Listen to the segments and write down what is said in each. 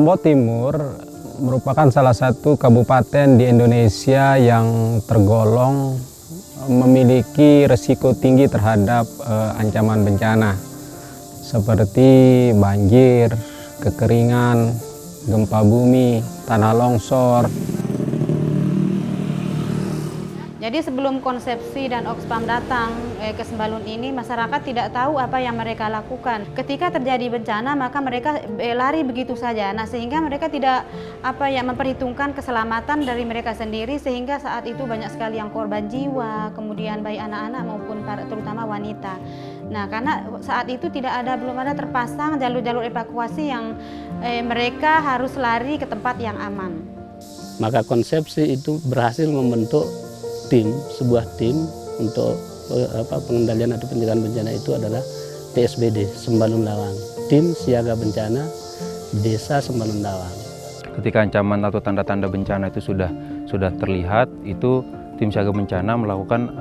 Lombok Timur merupakan salah satu kabupaten di Indonesia yang tergolong memiliki risiko tinggi terhadap ancaman bencana seperti banjir, kekeringan, gempa bumi, tanah longsor. Jadi sebelum konsepsi dan Oxfam datang ke Sembalun ini, masyarakat tidak tahu apa yang mereka lakukan. Ketika terjadi bencana, maka mereka lari begitu saja. Nah, sehingga mereka tidak memperhitungkan keselamatan dari mereka sendiri, sehingga saat itu banyak sekali yang korban jiwa, kemudian baik anak-anak maupun terutama wanita. Nah, karena saat itu belum ada terpasang jalur-jalur evakuasi yang mereka harus lari ke tempat yang aman. Maka konsepsi itu berhasil membentuk sebuah tim untuk pengendalian atau pencegahan bencana itu adalah TSBD Sembalun Lawang, tim siaga bencana Desa Sembalun Lawang. Ketika ancaman atau tanda-tanda bencana itu sudah terlihat, itu tim siaga bencana melakukan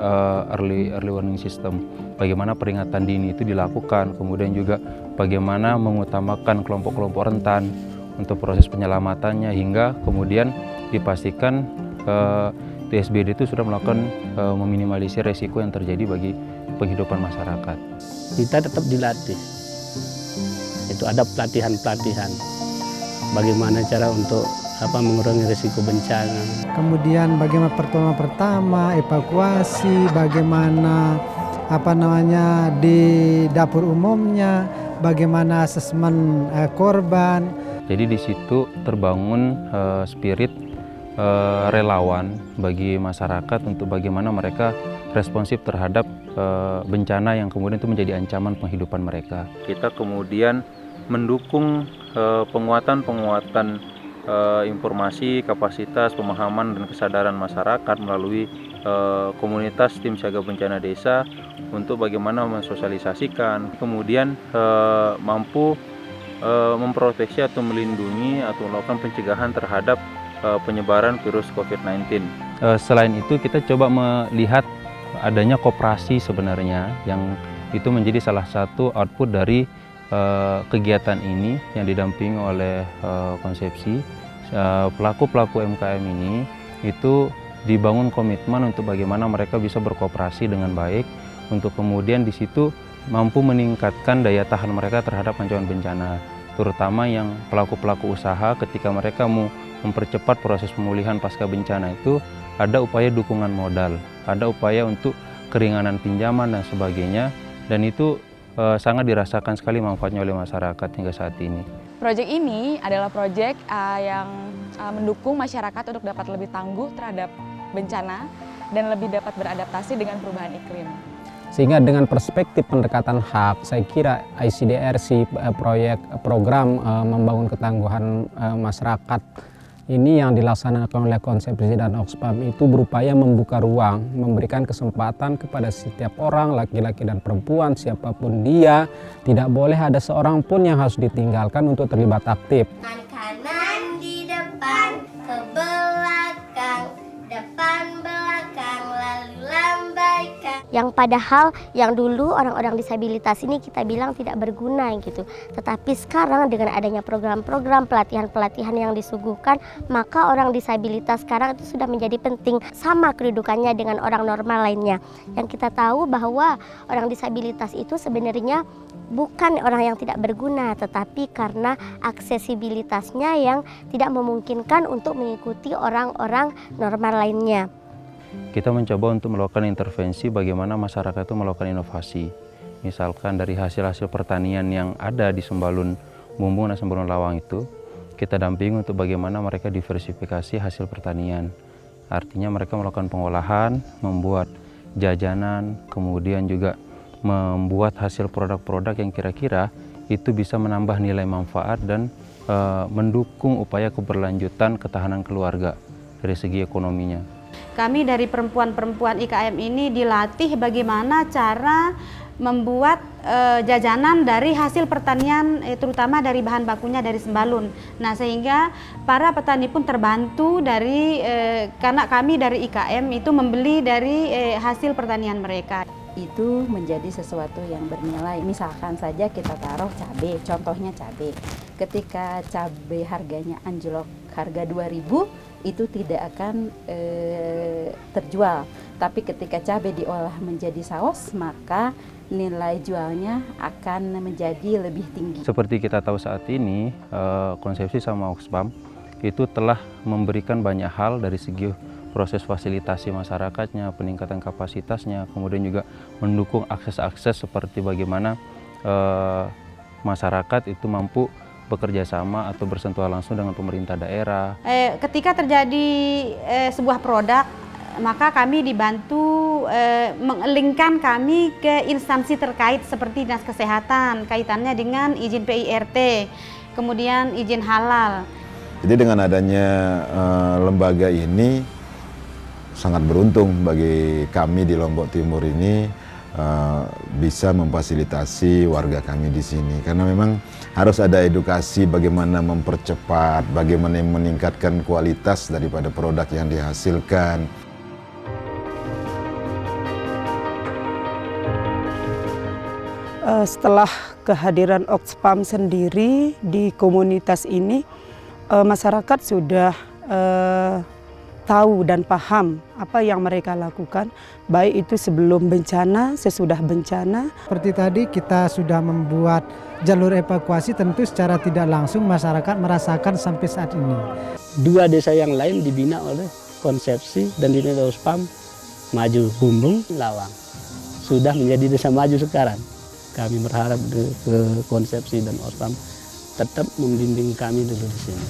early warning system. Bagaimana peringatan dini itu dilakukan, kemudian juga bagaimana mengutamakan kelompok-kelompok rentan untuk proses penyelamatannya, hingga kemudian dipastikan TSBD itu sudah melakukan meminimalisir resiko yang terjadi bagi penghidupan masyarakat. Kita tetap dilatih, itu ada pelatihan-pelatihan, bagaimana cara untuk mengurangi risiko bencana. Kemudian bagaimana pertama evakuasi, bagaimana di dapur umumnya, bagaimana asesmen korban. Jadi di situ terbangun spirit relawan bagi masyarakat untuk bagaimana mereka responsif terhadap bencana yang kemudian itu menjadi ancaman penghidupan mereka. Kita kemudian mendukung penguatan informasi, kapasitas, pemahaman dan kesadaran masyarakat melalui komunitas tim siaga bencana desa untuk bagaimana mensosialisasikan, kemudian mampu memproteksi atau melindungi atau melakukan pencegahan terhadap penyebaran virus COVID-19. Selain itu, kita coba melihat adanya koperasi sebenarnya yang itu menjadi salah satu output dari kegiatan ini yang didampingi oleh konsepsi. Pelaku-pelaku UMKM ini itu dibangun komitmen untuk bagaimana mereka bisa berkooperasi dengan baik untuk kemudian di situ mampu meningkatkan daya tahan mereka terhadap ancaman bencana, terutama yang pelaku-pelaku usaha ketika mereka mau mempercepat proses pemulihan pasca bencana itu ada upaya dukungan modal, ada upaya untuk keringanan pinjaman dan sebagainya, dan itu sangat dirasakan sekali manfaatnya oleh masyarakat hingga saat ini. Proyek ini adalah proyek yang mendukung masyarakat untuk dapat lebih tangguh terhadap bencana dan lebih dapat beradaptasi dengan perubahan iklim. Sehingga dengan perspektif pendekatan hak, saya kira ICDRC program membangun ketangguhan masyarakat ini yang dilaksanakan oleh Konsepsi dan Oxfam itu berupaya membuka ruang, memberikan kesempatan kepada setiap orang, laki-laki dan perempuan, siapapun dia, tidak boleh ada seorang pun yang harus ditinggalkan untuk terlibat aktif. Kanan di depan, ke belakang, depan belakang, lalu lambaikan. Yang padahal yang dulu orang-orang disabilitas ini kita bilang tidak berguna gitu. Tetapi sekarang dengan adanya program-program pelatihan-pelatihan yang disuguhkan, maka orang disabilitas sekarang itu sudah menjadi penting, sama kedudukannya dengan orang normal lainnya. Yang kita tahu bahwa orang disabilitas itu sebenarnya bukan orang yang tidak berguna, tetapi karena aksesibilitasnya yang tidak memungkinkan untuk mengikuti orang-orang normal lainnya. Kita mencoba untuk melakukan intervensi bagaimana masyarakat itu melakukan inovasi. Misalkan dari hasil-hasil pertanian yang ada di Sembalun Bumbung dan Sembalun Lawang itu, kita dampingi untuk bagaimana mereka diversifikasi hasil pertanian. Artinya mereka melakukan pengolahan, membuat jajanan, kemudian juga membuat hasil produk-produk yang kira-kira itu bisa menambah nilai manfaat dan mendukung upaya keberlanjutan ketahanan keluarga dari segi ekonominya. Kami dari perempuan-perempuan IKM ini dilatih bagaimana cara membuat jajanan dari hasil pertanian, terutama dari bahan bakunya dari Sembalun. Nah, sehingga para petani pun terbantu karena kami dari IKM itu membeli dari hasil pertanian mereka. itu menjadi sesuatu yang bernilai. Misalkan saja kita taruh cabai, contohnya cabai. Ketika cabai harganya anjlok harga 2.000, itu tidak akan terjual. Tapi ketika cabai diolah menjadi saus, maka nilai jualnya akan menjadi lebih tinggi. Seperti kita tahu saat ini, konsepsi sama Oxfam itu telah memberikan banyak hal dari segi proses fasilitasi masyarakatnya, peningkatan kapasitasnya, kemudian juga mendukung akses-akses seperti bagaimana masyarakat itu mampu bekerja sama atau bersentuhan langsung dengan pemerintah daerah. Ketika terjadi sebuah produk, maka kami dibantu mengelingkan kami ke instansi terkait seperti Dinas Kesehatan, kaitannya dengan izin PIRT, kemudian izin halal. Jadi dengan adanya lembaga ini sangat beruntung bagi kami di Lombok Timur ini bisa memfasilitasi warga kami di sini, karena memang harus ada edukasi bagaimana mempercepat, bagaimana meningkatkan kualitas daripada produk yang dihasilkan. Setelah kehadiran Oxfam sendiri di komunitas ini, masyarakat sudah tahu dan paham apa yang mereka lakukan, baik itu sebelum bencana, sesudah bencana. Seperti tadi kita sudah membuat jalur evakuasi, tentu secara tidak langsung masyarakat merasakan sampai saat ini. 2 desa yang lain dibina oleh Konsepsi dan dibina Oxfam, Maju, Bumbung, Lawang. Sudah menjadi desa maju sekarang. Kami berharap ke Konsepsi dan Oxfam tetap membimbing kami dulu di sini.